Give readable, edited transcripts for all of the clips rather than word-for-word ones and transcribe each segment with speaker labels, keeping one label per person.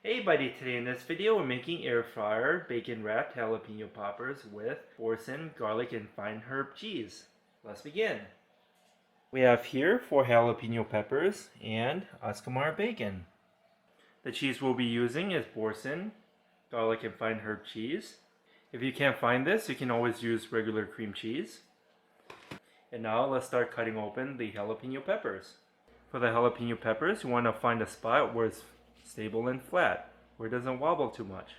Speaker 1: Hey buddy, today in this video we're making air fryer bacon wrapped jalapeno poppers with Boursin garlic and fine herb cheese. Let's begin. We have here 4 jalapeno peppers and Oskamar bacon. The cheese we'll be using is Boursin garlic and fine herb cheese. If you can't find this, you can always use regular cream cheese. And now let's start cutting open the jalapeno peppers. For the jalapeno peppers, you want to find a spot where it's stable and flat, where it doesn't wobble too much.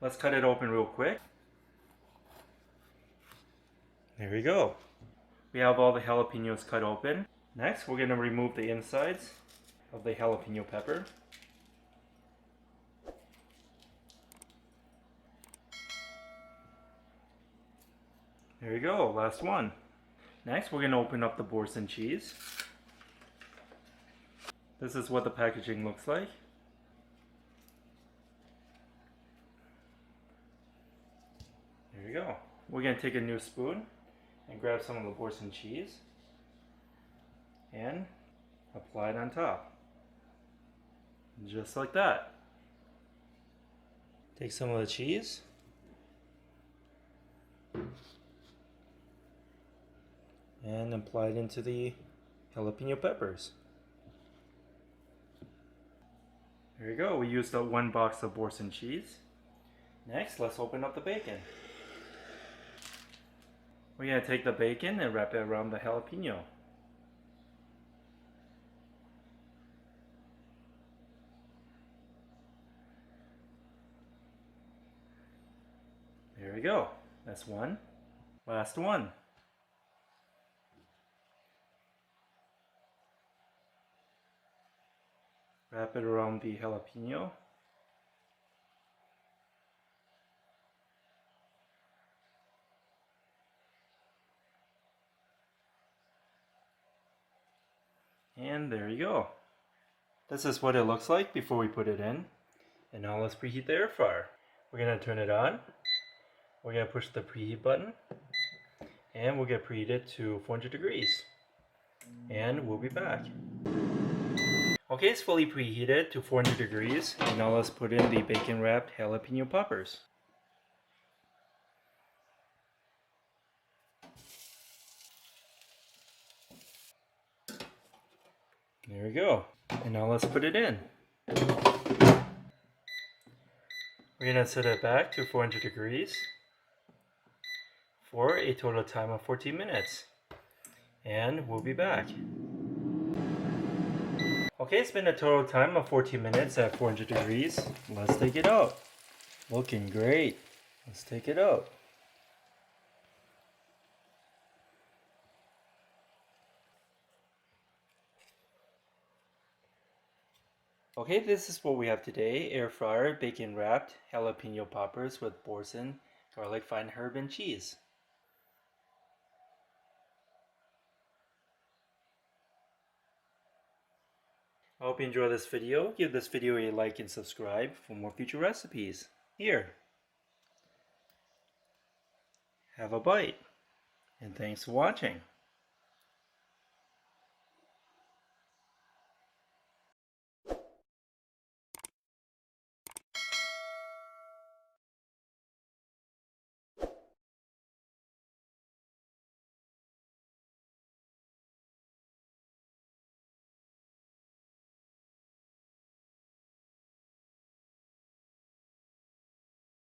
Speaker 1: Let's cut it open real quick. There we go. We have all the jalapenos cut open. Next, we're going to remove the insides of the jalapeno pepper. There we go, last one. Next, we're going to open up the Boursin cheese. This is what the packaging looks like. There you go. We're going to take a new spoon and grab some of the Boursin cheese and apply it on top. Just like that. Take some of the cheese and apply it into the jalapeno peppers. There you go. We used up 1 box of Boursin cheese. Next, let's open up the bacon. We're going to take the bacon and wrap it around the jalapeno. There we go. That's one. Last one. Wrap it around the jalapeno. And there you go. This is what it looks like before we put it in. And now let's preheat the air fryer. We're going to turn it on. We're going to push the preheat button. And we'll get preheated to 400 degrees. And we'll be back. Okay, it's fully preheated to 400 degrees. And now let's put in the bacon wrapped jalapeno poppers. There we go. And now let's put it in. We're going to set it back to 400 degrees for a total time of 14 minutes. And we'll be back. Okay, it's been a total time of 14 minutes at 400 degrees. Let's take it out. Looking great. Let's take it out. Okay, this is what we have today. Air fryer, bacon wrapped, jalapeno poppers with Boursin, garlic, fine herb, and cheese. I hope you enjoy this video. Give this video a like and subscribe for more future recipes. Here. Have a bite. And thanks for watching.